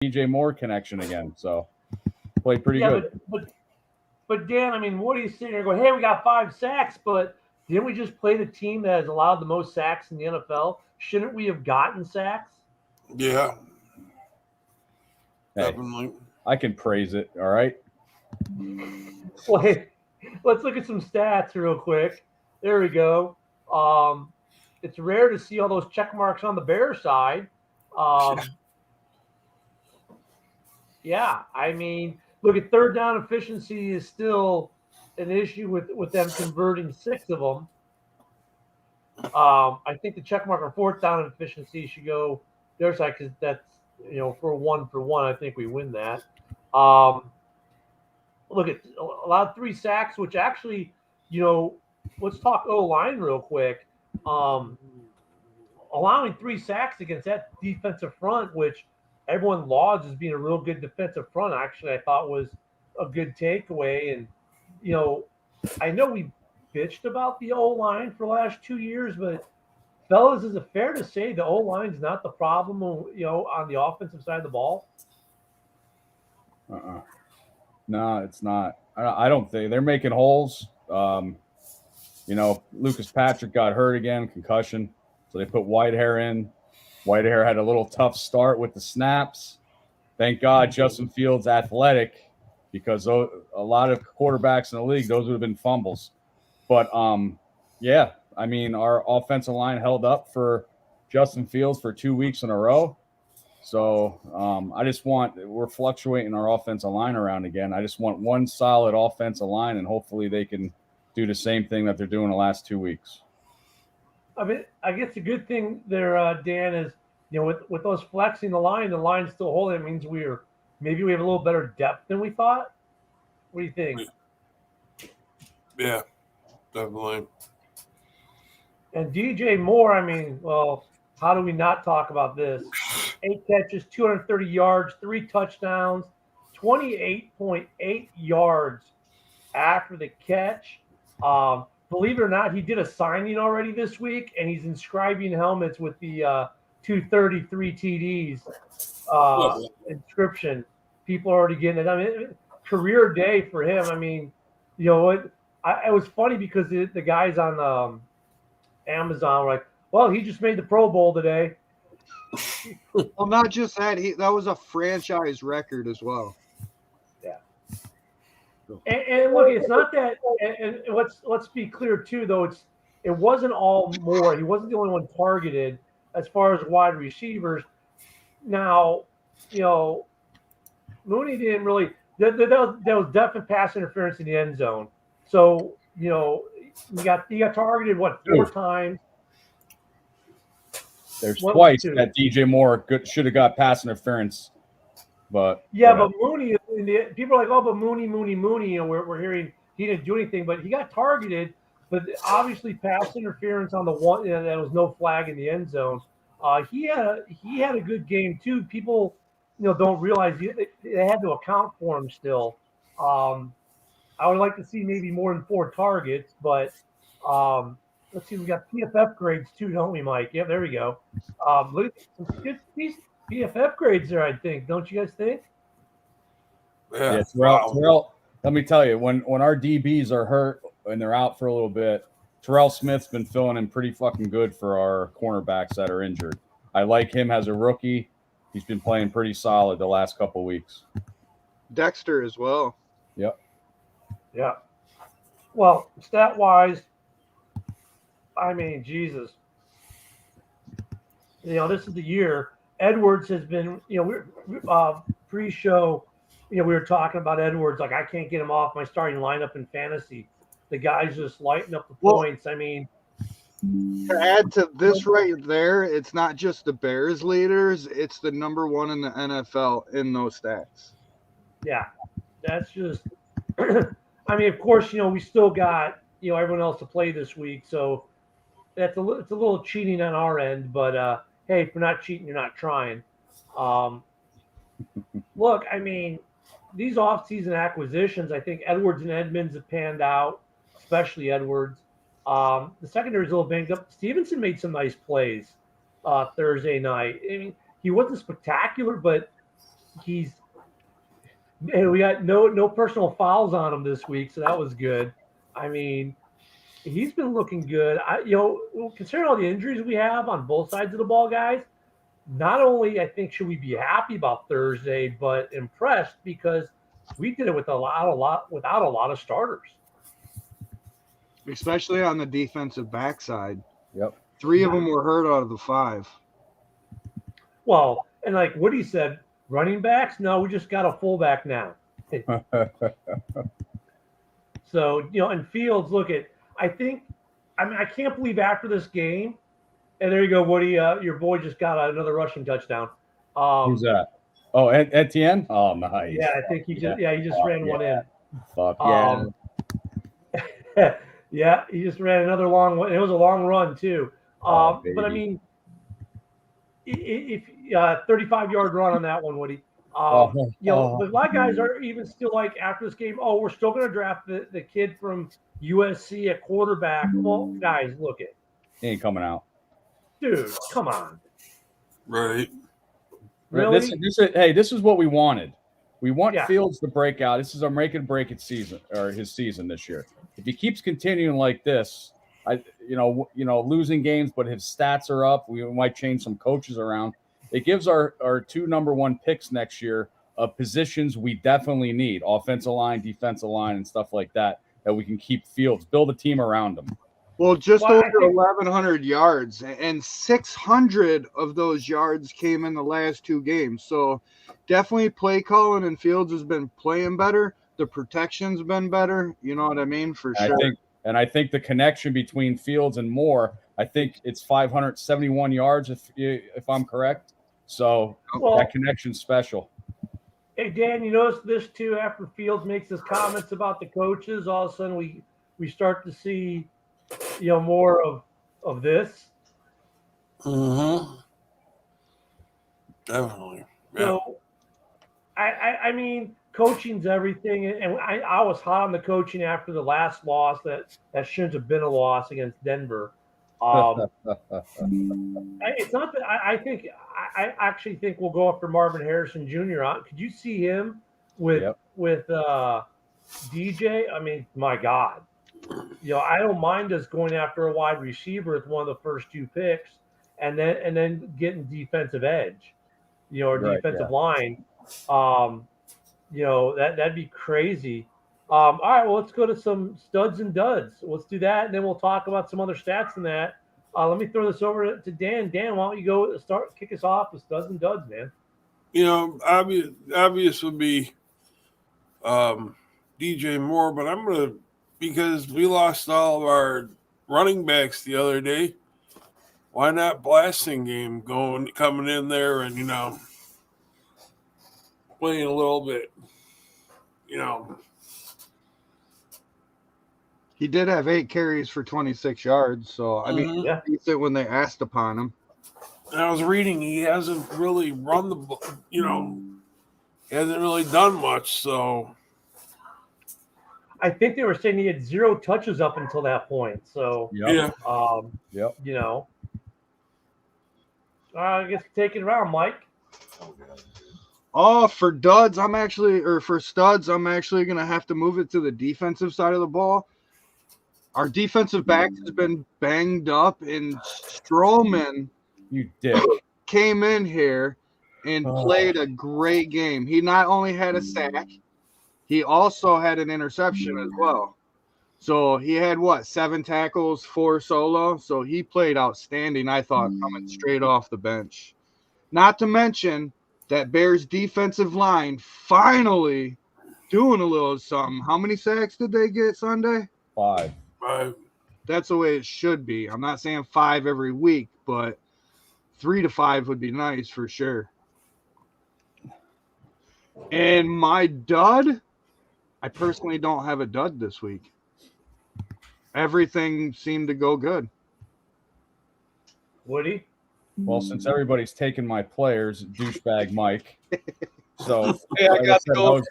DJ Moore connection again. So played pretty good. But Dan, I mean, what are you sitting there going, hey, we got 5 sacks, but didn't we just play the team that has allowed the most sacks in the NFL? Shouldn't we have gotten sacks? Yeah. Hey, definitely. I can praise it. All right. Well, hey, let's look at some stats real quick. There we go. It's rare to see all those check marks on the Bear side. Yeah, I mean, look at third down efficiency is still an issue with them converting 6 of them. I think the check mark on fourth down efficiency should go their side because that's for one. I think we win that. Look at allowed 3 sacks, which actually, let's talk O-line real quick. Allowing 3 sacks against that defensive front, which everyone lauds as being a real good defensive front, actually, I thought was a good takeaway. And, I know we bitched about the O-line for the last 2 years, but fellas, is it fair to say the O-line's not the problem, on the offensive side of the ball? No, it's not. I don't think they're making holes. Lucas Patrick got hurt again, concussion. So they put Whitehair in. Whitehair had a little tough start with the snaps. Thank God Justin Fields athletic, because a lot of quarterbacks in the league, those would have been fumbles. But, yeah, I mean, our offensive line held up for Justin Fields for 2 weeks in a row. So we're fluctuating our offensive line around again. I just want one solid offensive line, and hopefully they can do the same thing that they're doing the last 2 weeks. I mean, I guess the good thing there, Dan, is with those flexing the line's still holding. It means maybe we have a little better depth than we thought. What do you think? Yeah, definitely. And DJ Moore, I mean, well, how do we not talk about this? 8 catches, 230 yards, 3 touchdowns, 28.8 yards after the catch. Believe it or not, he did a signing already this week, and he's inscribing helmets with the 233 TDs inscription. People are already getting it. I mean, career day for him. I mean, it was funny because the guys on Amazon were like, well, he just made the Pro Bowl today. Well, not just that. That was a franchise record as well. Yeah. And look, it's not that. And let's be clear too, though. It wasn't all Moore. He wasn't the only one targeted as far as wide receivers. Now, Mooney didn't really. There was definite pass interference in the end zone. So he got targeted 4 times. There's twice that DJ Moore should have got pass interference, but but Mooney. People are like, oh, but Mooney. We're hearing he didn't do anything, but he got targeted. But obviously, pass interference on the one. There was no flag in the end zone. He had a good game too. People, don't realize they had to account for him still. I would like to see maybe more than 4 targets, but let's see. We got PFF grades too, don't we, Mike? Yeah, there we go. Look at some good PFF grades there. I think, don't you guys think? Yeah, Terrell, let me tell you, when our DBs are hurt and they're out for a little bit, Terrell Smith's been filling in pretty fucking good for our cornerbacks that are injured. I like him as a rookie. He's been playing pretty solid the last couple weeks. Dexter as well. Yep. Yeah. Well, stat-wise, I mean, Jesus. This is the year. Edwards has been, pre-show, we were talking about Edwards. Like, I can't get him off my starting lineup in fantasy. The guy's just lighting up the points. I mean, to add to this right there, it's not just the Bears leaders. It's the number 1 in the NFL in those stats. Yeah, that's just – I mean, of course, we still got, everyone else to play this week. So it's a little cheating on our end. But, hey, if you're not cheating, you're not trying. Look, I mean, these offseason acquisitions, I think Edwards and Edmonds have panned out, especially Edwards. The secondary's a little banged up. Stevenson made some nice plays Thursday night. I mean, he wasn't spectacular, but and we got no personal fouls on him this week, so that was good. I mean, he's been looking good. Considering all the injuries we have on both sides of the ball, guys, not only I think should we be happy about Thursday, but impressed because we did it without a lot of starters. Especially on the defensive backside. Yep. 3 of them were hurt out of the 5. Well, and like Woody said, running backs, no, we just got a fullback now. So, and Fields, I can't believe after this game, and there you go, Woody, your boy just got another rushing touchdown. Who's that? Oh, Etienne? Oh, nice. Yeah, I think he just ran one in. Fuck yeah. Yeah, he just ran another long one. It was a long run too. But I mean, if 35-yard run on that one, Woody. But a lot of guys are even still like after this game. Oh, we're still going to draft the kid from USC at quarterback. Well, guys, look it. He ain't coming out. Dude, come on. Right. Really? This is what we wanted. We want Yeah. Fields to break out. This is our make and break it season, or his season this year. If he keeps continuing like this, losing games, but his stats are up. We might change some coaches around. It gives our 2 number 1 picks next year positions we definitely need: offensive line, defensive line, and stuff like that we can keep Fields, build a team around him. Well, over 1,100 yards, and 600 of those yards came in the last 2 games. So definitely play calling and Fields has been playing better. The protection's been better. You know what I mean? For sure. I think the connection between Fields and Moore, I think it's 571 yards if I'm correct. So that connection's special. Hey, Dan, you notice this too? After Fields makes his comments about the coaches, all of a sudden we start to see more of this. Mm-hmm. Definitely. Yeah. So, I mean, coaching's everything, and I was hot on the coaching after the last loss that shouldn't have been a loss against Denver. It's not that I actually think we'll go after Marvin Harrison Jr. Could you see him with DJ? I mean, my God. I don't mind us going after a wide receiver with one of the first 2 picks, and then getting defensive edge, or defensive line. That'd be crazy. All right, well, let's go to some studs and duds. Let's do that, and then we'll talk about some other stats in that. Let me throw this over to Dan. Dan, why don't you go kick us off with studs and duds, man? Obvious would be DJ Moore, but I'm going to, because we lost all of our running backs the other day, why not blasting game coming in there and, playing a little bit, He did have 8 carries for 26 yards. So, I mean, decent when they asked upon him. And I was reading he hasn't really run the, he hasn't really done much. So I think they were saying he had 0 touches up until that point. So, I guess take it around, Mike. Oh, for studs, I'm actually going to have to move it to the defensive side of the ball. Our defensive back has been banged up, and Strowman came in here and played a great game. He not only had a sack, he also had an interception as well. So he had 7 tackles, 4 solo. So he played outstanding, I thought, coming straight off the bench. Not to mention that Bears defensive line finally doing a little something. How many sacks did they get Sunday? 5. That's the way it should be. I'm not saying 5 every week, but 3 to 5 would be nice for sure. And my dud, I personally don't have a dud this week. Everything seemed to go good. Woody? Well, since everybody's taken my players, douchebag Mike. So I got to go.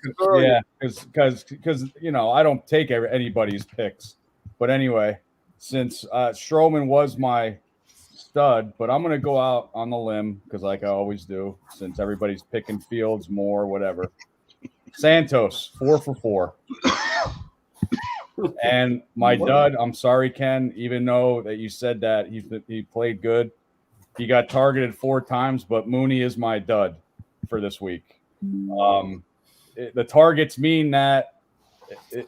Because I don't take anybody's picks. But anyway, since Strowman was my stud, but I'm going to go out on the limb because, like I always do, since everybody's picking Fields more, whatever. Santos, 4 for 4. And my dud, I'm sorry, Ken, even though that you said that he played good, he got targeted 4 times, but Mooney is my dud for this week. The targets mean that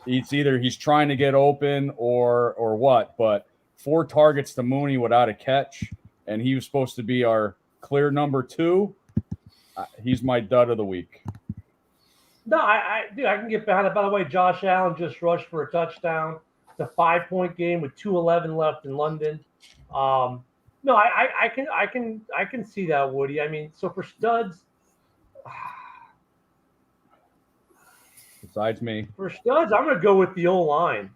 it's either he's trying to get open or what, but 4 targets to Mooney without a catch, and he was supposed to be our clear number 2. He's my dud of the week. No, I can get behind it. By the way, Josh Allen just rushed for a touchdown. It's a 5-point game with 2:11 left in London. No, I can see that, Woody. I mean, so for studs, Besides me, I'm going to go with the O-line.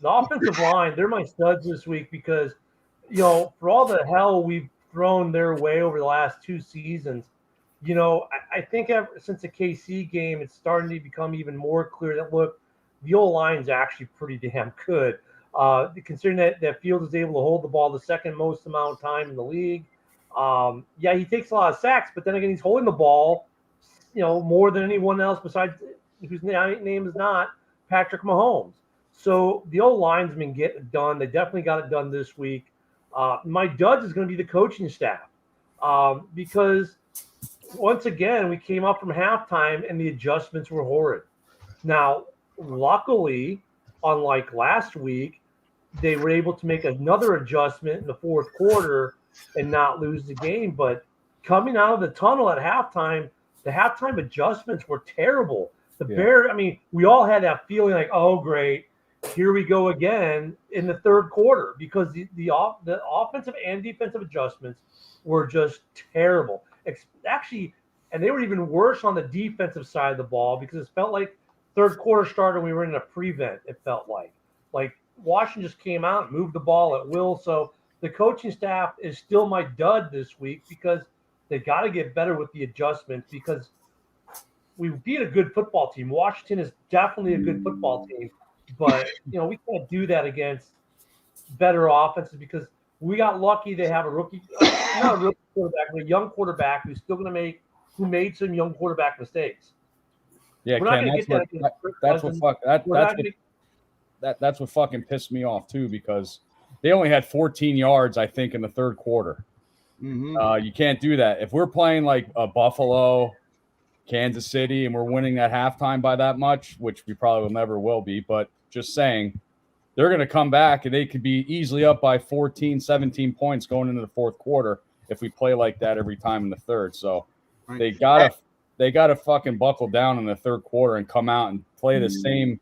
The offensive line, they're my studs this week because, for all the hell we've thrown their way over the last 2 seasons, I think ever since the KC game, it's starting to become even more clear that, look, the O-line's actually pretty damn good. Considering that Fields is able to hold the ball the second most amount of time in the league. Yeah, he takes a lot of sacks, but then again, he's holding the ball, more than anyone else besides whose name is not Patrick Mahomes. So the O-line's been getting it done. They definitely got it done this week. My duds is going to be the coaching staff because once again, we came up from halftime and the adjustments were horrid. Now, luckily, unlike last week, they were able to make another adjustment in the fourth quarter and not lose the game. But coming out of the tunnel at halftime, the halftime adjustments were terrible. Bears, I mean, we all had that feeling like, oh, great, here we go again in the third quarter because the offensive and defensive adjustments were just terrible. Actually, and they were even worse on the defensive side of the ball because it felt like third quarter started, we were in a prevent, it felt like. Like Washington just came out and moved the ball at will. So the coaching staff is still my dud this week because they got to get better with the adjustments because we beat a good football team. Washington is definitely a good football team, but we can't do that against better offenses because we got lucky they have a rookie, not a rookie quarterback, but a young quarterback who's still going to who made some young quarterback mistakes. Yeah, Ken, that's what fucking pissed me off too because they only had 14 yards, I think, in the third quarter. Mm-hmm. You can't do that. If we're playing like a Buffalo, Kansas City, and we're winning at halftime by that much, which we probably never will be, but just saying, they're going to come back and they could be easily up by 14, 17 points going into the fourth quarter if we play like that every time in the third. So they gotta fucking buckle down in the third quarter and come out and play the same,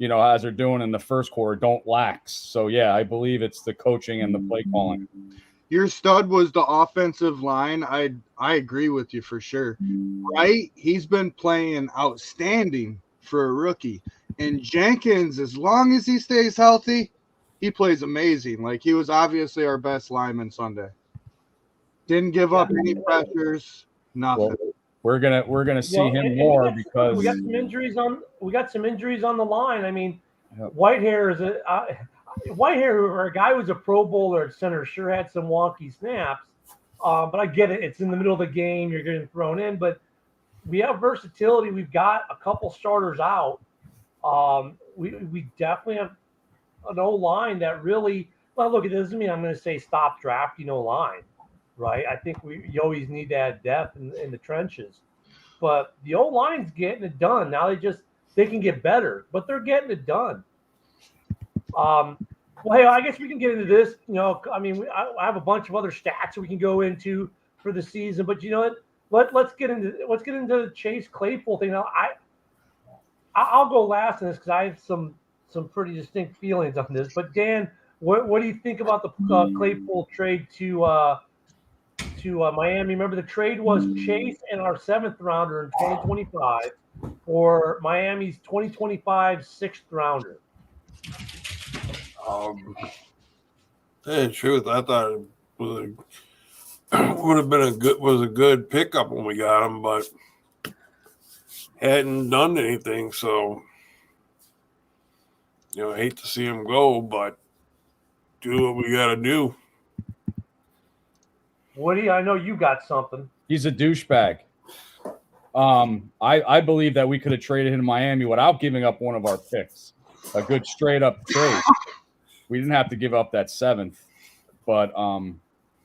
as they're doing in the first quarter. Don't lax. So yeah, I believe it's the coaching and the play calling. Your stud was the offensive line. I agree with you for sure. Right? He's been playing outstanding for a rookie. And Jenkins, as long as he stays healthy, he plays amazing. Like he was obviously our best lineman Sunday. Didn't give up any pressures, nothing. Well, we're gonna see him more because we got some injuries on the line. I mean, Whitehair is Whitehair, a guy who was a Pro Bowler at center, sure had some wonky snaps. But I get it. It's in the middle of the game. You're getting thrown in. But we have versatility. We've got a couple starters out. We definitely have an O-line that really – well, look, it doesn't mean I'm going to say stop drafting O-line, right? I think you always need to add depth in the trenches. But the O-line's getting it done. Now they can get better, but they're getting it done. Well, hey, I guess we can get into this. I mean, I have a bunch of other stats we can go into for the season, but you know what? Let's get into the Chase Claypool thing. Now, I'll go last in this because I have some pretty distinct feelings on this. But Dan, what do you think about the Claypool trade to Miami? Remember, the trade was Chase and our 7th rounder in 2025 for Miami's 2025 6th rounder. To tell you the truth, I thought it would have been a good pickup when we got him, but hadn't done anything. So, I hate to see him go, but do what we got to do. Woody, I know you got something. He's a douchebag. I believe that we could have traded him to Miami without giving up one of our picks. A good straight up trade. We didn't have to give up that 7th. But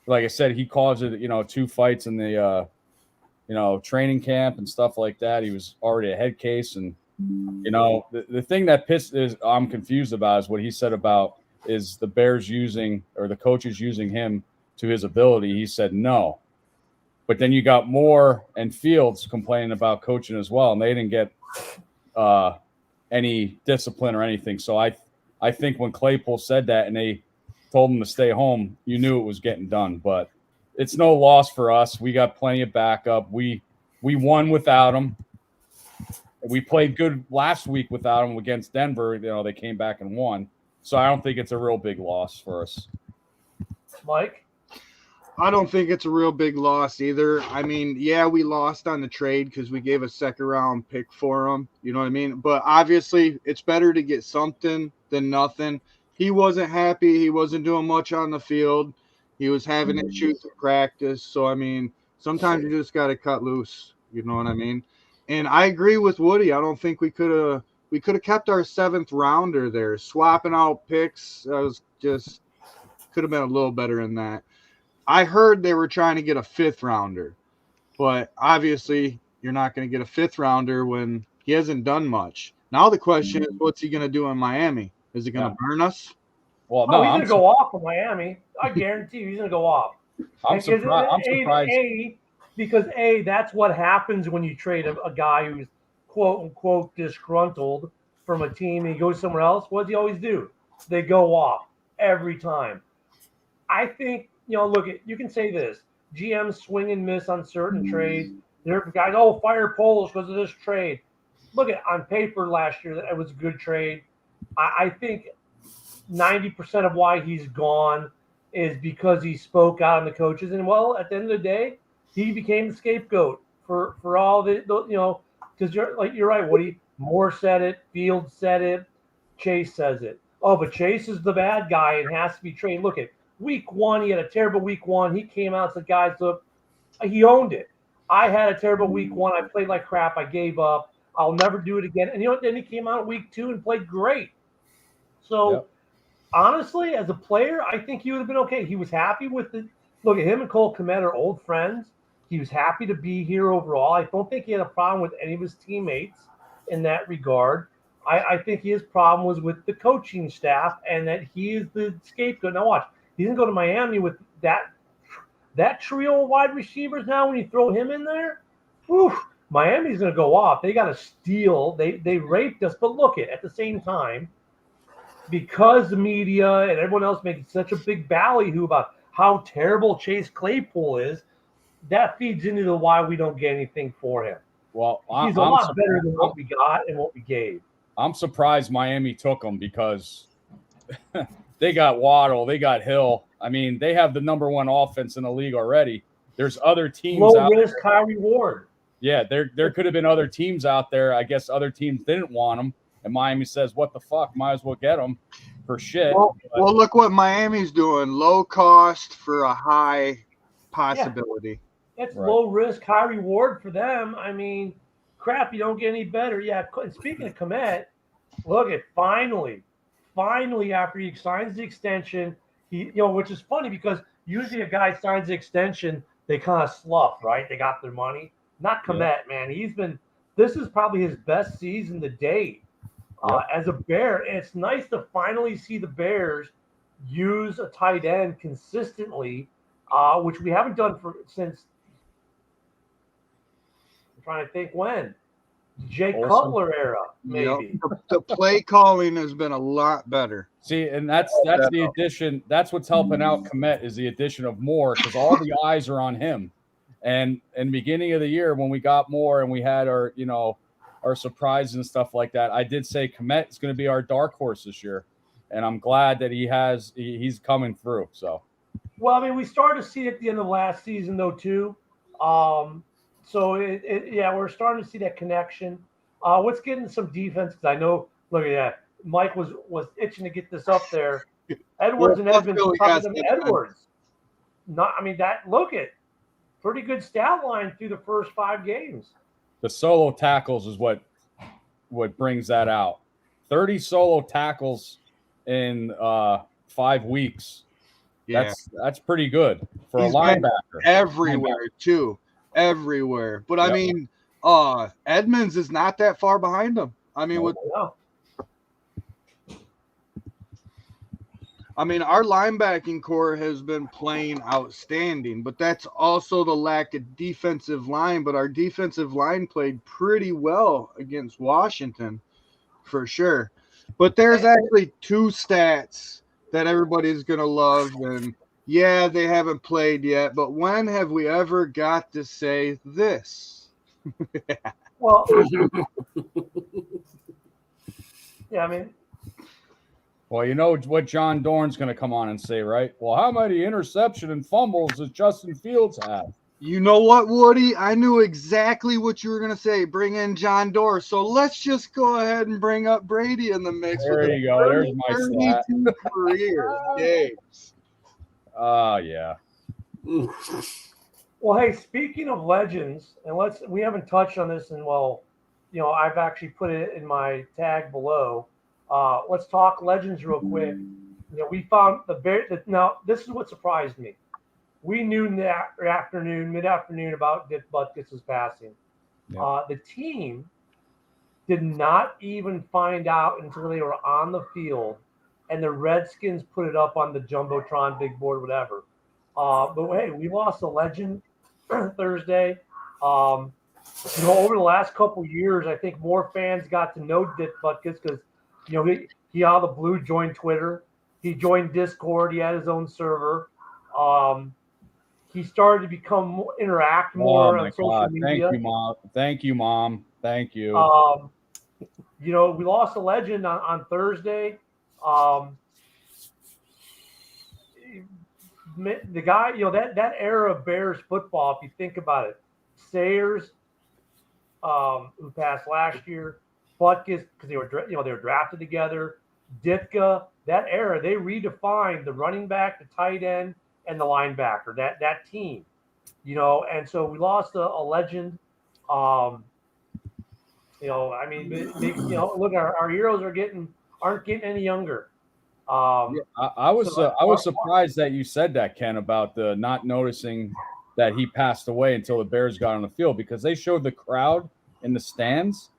like I said, he caused it, 2 fights in the training camp and stuff like that. He was already a head case. And, the thing that I'm confused about is what he said about is the Bears using, or the coaches using him to his ability. He said no. But then you got Moore and Fields complaining about coaching as well, and they didn't get any discipline or anything. So I think when Claypool said that and they told him to stay home, you knew it was getting done. But it's no loss for us. We got plenty of backup. We won without him. We played good last week without him against Denver. They came back and won. So I don't think it's a real big loss for us. Mike? I don't think it's a real big loss either. I mean, yeah, we lost on the trade because we gave a 2nd-round pick for him. You know what I mean? But obviously, it's better to get something than nothing. He wasn't happy. He wasn't doing much on the field. He was having issues in practice. So, I mean, sometimes you just got to cut loose. You know what I mean? And I agree with Woody. I don't think we could have kept our 7th rounder there. Swapping out picks, could have been a little better than that. I heard they were trying to get a 5th rounder, but obviously you're not going to get a 5th rounder when he hasn't done much. Now the question is, what's he going to do in Miami? Is he going to burn us? Well, no, he's going to go off in Miami. I guarantee you he's going to go off. I'm surprised. Because that's what happens when you trade a guy who's quote unquote disgruntled from a team and he goes somewhere else. What does he always do? They go off every time. I think, look, you can say this. GMs swing and miss on certain trades. There are guys, fire Polish because of this trade. Look at on paper last year, that it was a good trade. I think 90% of why he's gone is because he spoke out on the coaches. And, well, at the end of the day, he became the scapegoat for all the because you're right, Woody. Moore said it. Fields said it. Chase says it. Oh, but Chase is the bad guy and has to be traded. Look at week 1. He had a terrible week 1. He came out and said, guys, look, he owned it. I had a terrible week 1. I played like crap. I gave up. I'll never do it again. And then he came out week 2 and played great. So, honestly, as a player, I think he would have been okay. He was happy with it. Look at him and Cole Kmet are old friends. He was happy to be here overall. I don't think he had a problem with any of his teammates in that regard. I think his problem was with the coaching staff and that he is the scapegoat. Now watch, he's going to go to Miami with that trio of wide receivers now when you throw him in there. Whew, Miami's going to go off. They got to steal. They raped us. But look, at the same time, because the media and everyone else making such a big ballyhoo about how terrible Chase Claypool is, that feeds into the why we don't get anything for him. Well, he's a lot better than what we got and what we gave. I'm surprised Miami took him because they got Waddle, they got Hill. I mean, they have the number 1 offense in the league already. There's other teams low risk, high reward. Yeah, there could have been other teams out there. I guess other teams didn't want them, and Miami says, "What the fuck? Might as well get them for shit." Well, look what Miami's doing: low cost for a high possibility. Yeah. It's low risk, high reward for them. I mean, crap, you don't get any better. Yeah. And speaking of Kmet, look at finally after he signs the extension, which is funny because usually a guy signs the extension, they kind of slough, right? They got their money. Not Kmet, man. This is probably his best season to date as a Bear. And it's nice to finally see the Bears use a tight end consistently, which we haven't done since. I'm trying to think when. Jay Cutler era, maybe. The play calling has been a lot better. See, and that's the addition. That's what's helping out Kmet is the addition of Moore because all the eyes are on him. And in the beginning of the year, when we got Moore and we had our surprises and stuff like that, I did say Kmet is going to be our dark horse this year, and I'm glad that he's coming through. So, well, I mean, we started to see it at the end of last season though too. So we're starting to see that connection. Let's get into some defense because I know. Look at that. Mike was itching to get this up there. Edwards and Edmonds tougher than Edwards. look at pretty good stat line through the first 5 games. The solo tackles is what brings that out. 30 solo tackles in 5 weeks. Yeah. That's pretty good for He's a linebacker. Everywhere too. Everywhere. But I mean, Edmonds is not that far behind him. I mean, our linebacking core has been playing outstanding, but that's also the lack of defensive line. But our defensive line played pretty well against Washington, for sure. But there's actually 2 stats that everybody's going to love. And, yeah, they haven't played yet. But when have we ever got to say this? Well, yeah, I mean. Well, you know what John Dorn's going to come on and say, right? Well, how many interception and fumbles does Justin Fields have? You know what, Woody? I knew exactly what you were going to say. Bring in John Dorn. So let's just go ahead and bring up Brady in the mix. There you go. There's my stat. 32 career games. Yeah. Well, hey, speaking of legends, and we haven't touched on this, and I've actually put it in my tag below. Let's talk legends real quick. We found the Bear. Now, this is what surprised me. We knew mid-afternoon about Dick Butkus' passing. Yep. The team did not even find out until they were on the field, and the Redskins put it up on the Jumbotron, big board, whatever. But hey, we lost a legend Thursday. Over the last couple of years, I think more fans got to know Dick Butkus because he out of the blue joined Twitter. He joined Discord. He had his own server. He started to interact more on social media. Thank you, Mom. Thank you. We lost a legend on Thursday. The guy, that era of Bears football, if you think about it, Sayers, who passed last year, Butkus, because they were drafted together, Ditka, that era, they redefined the running back, the tight end, and the linebacker, that team, and so we lost a legend. Look, our heroes aren't getting any younger. I was surprised that you said that, Ken, about the not noticing that he passed away until the Bears got on the field, because they showed the crowd in the stands.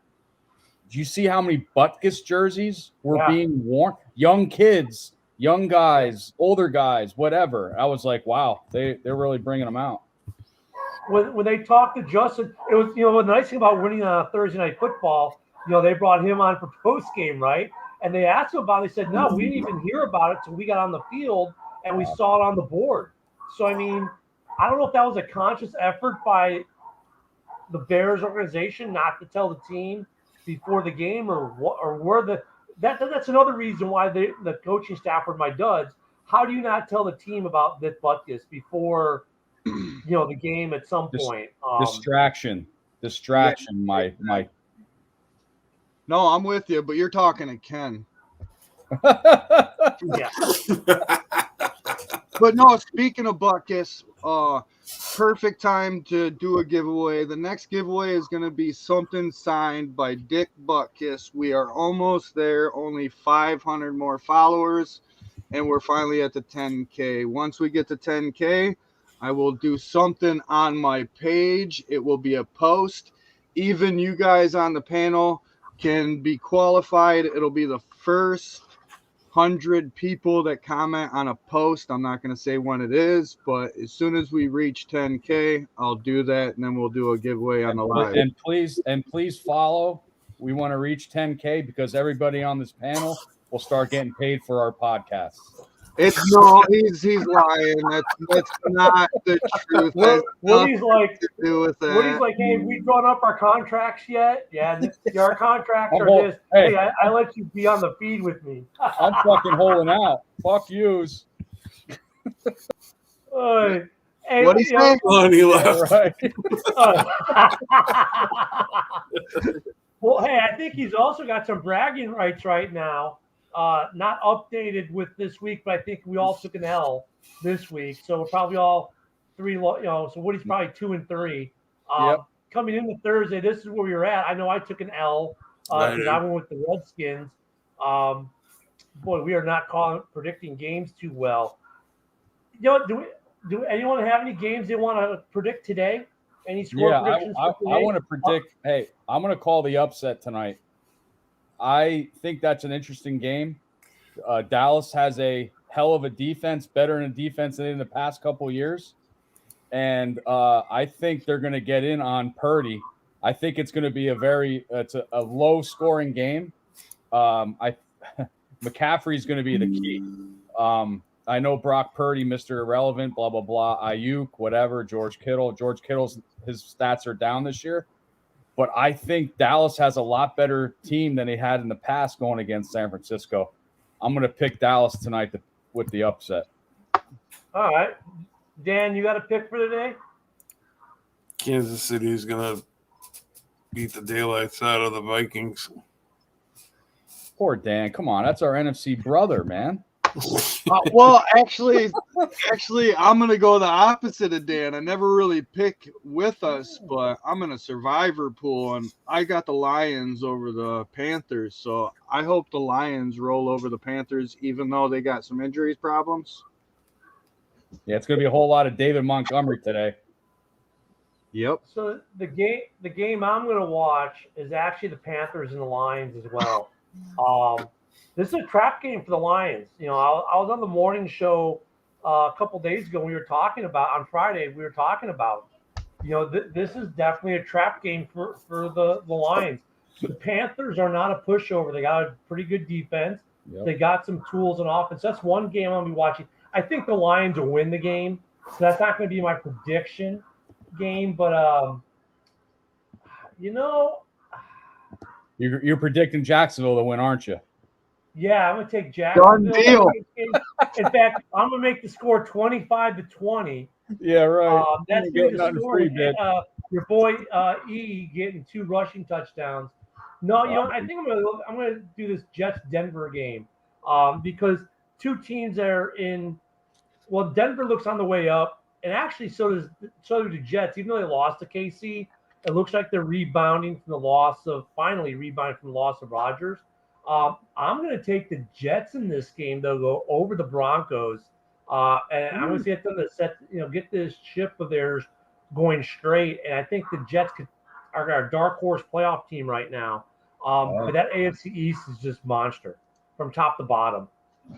Do you see how many Butkus jerseys were being worn? Young kids, young guys, older guys, whatever. I was like, wow, they're really bringing them out. When they talked to Justin, it was, the nice thing about winning on Thursday Night Football, they brought him on for post game, right? And they asked him about it. He said, no, we didn't even hear about it until we got on the field and we saw it on the board. So, I mean, I don't know if that was a conscious effort by the Bears organization not to tell the team before the game, or what, or were that's another reason why the coaching staff were my duds. How do you not tell the team about Dick Butkus before the game at some point? Distraction, my. No, I'm with you, but you're talking to Ken. Yeah. But no, speaking of Butkus, perfect time to do a giveaway. The next giveaway is going to be something signed by Dick Butkus. We are almost there, only 500 more followers, and we're finally at the 10K. Once we get to 10K, I will do something on my page. It will be a post. Even you guys on the panel can be qualified. It'll be the first 100 people that comment on a post. I'm not going to say when it is, but as soon as we reach 10K, I'll do that, and then we'll do a giveaway on the live. And please follow. We want to reach 10K because everybody on this panel will start getting paid for our podcasts. He's lying. That's not the truth. Woody's like, hey, have we drawn up our contracts yet? Yeah, our contracts are this. Hey, I let you be on the feed with me. I'm fucking holding out. Fuck yous. Hey, what he saying? He left. Right. Well, hey, I think he's also got some bragging rights right now. not updated with this week, but I think we all took an L this week. So we're probably all three, so Woody's probably 2-3. Yep. Coming into Thursday, this is where we were at. I know I took an L because I went with the Redskins. Boy, we are not predicting games too well. Do anyone have any games they want to predict today? Any score predictions for today? I want to predict. Hey, I'm going to call the upset tonight. I think that's an interesting game. Dallas has a hell of a defense, better in defense than in the past couple of years. And I think they're going to get in on Purdy. I think it's going to be a low-scoring game. McCaffrey's going to be the key. I know Brock Purdy, Mr. Irrelevant, blah, blah, blah, Ayuk, whatever, George Kittle. George Kittle's his stats are down this year. But I think Dallas has a lot better team than they had in the past going against San Francisco. I'm going to pick Dallas tonight with the upset. All right. Dan, you got a pick for today? Kansas City is going to beat the daylights out of the Vikings. Poor Dan. Come on. That's our NFC brother, man. Well, actually, I'm going to go the opposite of Dan. I never really pick with us, but I'm in a survivor pool, and I got the Lions over the Panthers. So I hope the Lions roll over the Panthers, even though they got some injuries problems. Yeah, it's going to be a whole lot of David Montgomery today. Yep. So the game I'm going to watch is actually the Panthers and the Lions as well. This is a trap game for the Lions. I was on the morning show a couple days ago. On Friday, we were talking about, this is definitely a trap game for the Lions. The Panthers are not a pushover. They got a pretty good defense. Yep. They got some tools on offense. That's one game I'm going to be watching. I think the Lions will win the game. So that's not going to be my prediction game. But, You're predicting Jacksonville to win, aren't you? Yeah, I'm going to take Jacksonville. Done deal. In fact, I'm going to make the score 25-20. Yeah, right. That's the score. Your boy E getting 2 rushing touchdowns. No, I think I'm going to do this Jets-Denver game because two teams are in. Well, Denver looks on the way up, and actually so do the Jets. Even though they lost to KC, it looks like they're finally rebounding from the loss of Rodgers. I'm going to take the Jets in this game. They'll go over the Broncos, and I'm going to get them to get this ship of theirs going straight. And I think the Jets are our dark horse playoff team right now. But that AFC East is just monster from top to bottom.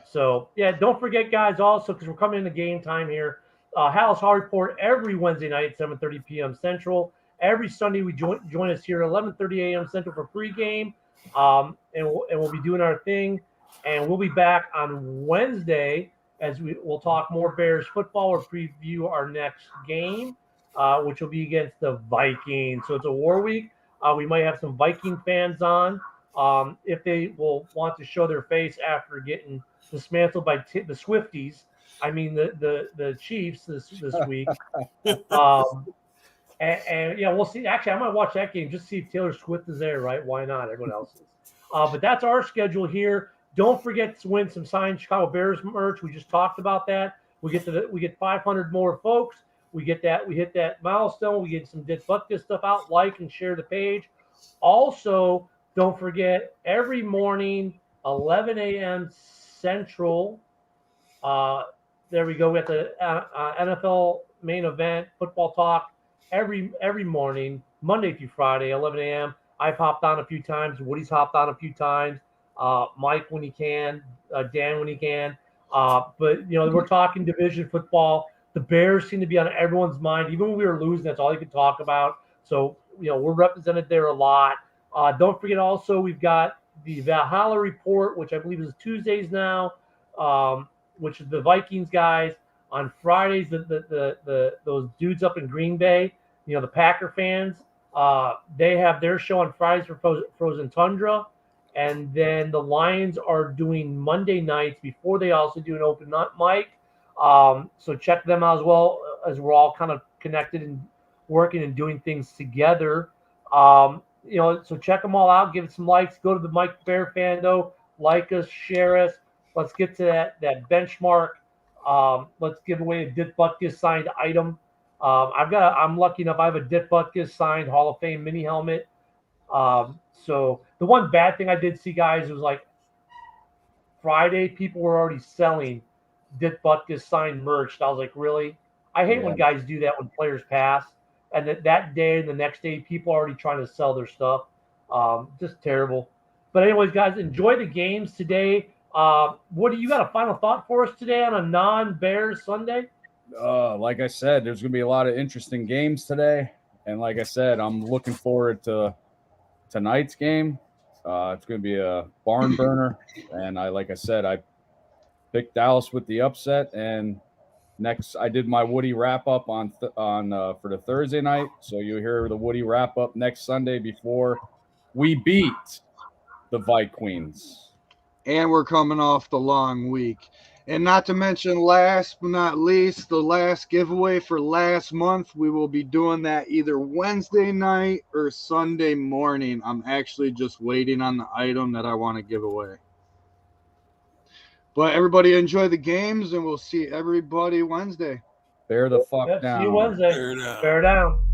So yeah, don't forget, guys. Also, because we're coming into game time here, Halas Report every Wednesday night at 7:30 p.m. Central. Every Sunday we join us here at 11:30 a.m. Central for pregame. And we'll be doing our thing, and we'll be back on Wednesday as we'll talk more Bears football or preview our next game, which will be against the Vikings. So it's a war week. We might have some Viking fans on if they will want to show their face after getting dismantled by the Swifties. I mean the Chiefs this week. And yeah, we'll see. Actually, I might watch that game just to see if Taylor Swift is there, right? Why not? Everyone else is. But that's our schedule here. Don't forget to win some signed Chicago Bears merch. We just talked about that. We get 500 more folks. We hit that milestone. We get some Butkus stuff out. Like and share the page. Also, don't forget every morning, 11 a.m. Central. There we go. We have the NFL main event, football talk. Every morning, Monday through Friday, 11 a.m. I've hopped on a few times. Woody's hopped on a few times. Mike when he can, Dan when he can. But we're talking division football. The Bears seem to be on everyone's mind. Even when we were losing, that's all you could talk about. So we're represented there a lot. Don't forget also we've got the Valhalla Report, which I believe is Tuesdays now, which is the Vikings guys. On Fridays, those dudes up in Green Bay, the Packer fans, they have their show on Fridays for Frozen Tundra. And then the Lions are doing Monday nights before they also do an open mic. So check them out as well, as we're all kind of connected and working and doing things together. So check them all out. Give it some likes. Go to the Mike Bear Fando like us, share us. Let's get to that benchmark. Let's give away a Dit Butkus signed item. I'm lucky enough. I have a Dit Butkus signed Hall of Fame mini helmet. So the one bad thing I did see, guys, was like Friday, people were already selling Dit Butkus signed merch. And I was like, really? I hate when guys do that when players pass, and that day and the next day, people are already trying to sell their stuff. Just terrible. But anyways, guys, enjoy the games today. What do you got a final thought for us today on a non-Bears Sunday? Like I said, there's going to be a lot of interesting games today. And like I said, I'm looking forward to tonight's game. It's going to be a barn burner. And I picked Dallas with the upset. And next, I did my Woody wrap-up on for the Thursday night. So you'll hear the Woody wrap-up next Sunday before we beat the Vikings. And we're coming off the long week. And not to mention, last but not least, the last giveaway for last month. We will be doing that either Wednesday night or Sunday morning. I'm actually just waiting on the item that I want to give away. But everybody enjoy the games, and we'll see everybody Wednesday. Bear the fuck down. See you Wednesday. Bear down.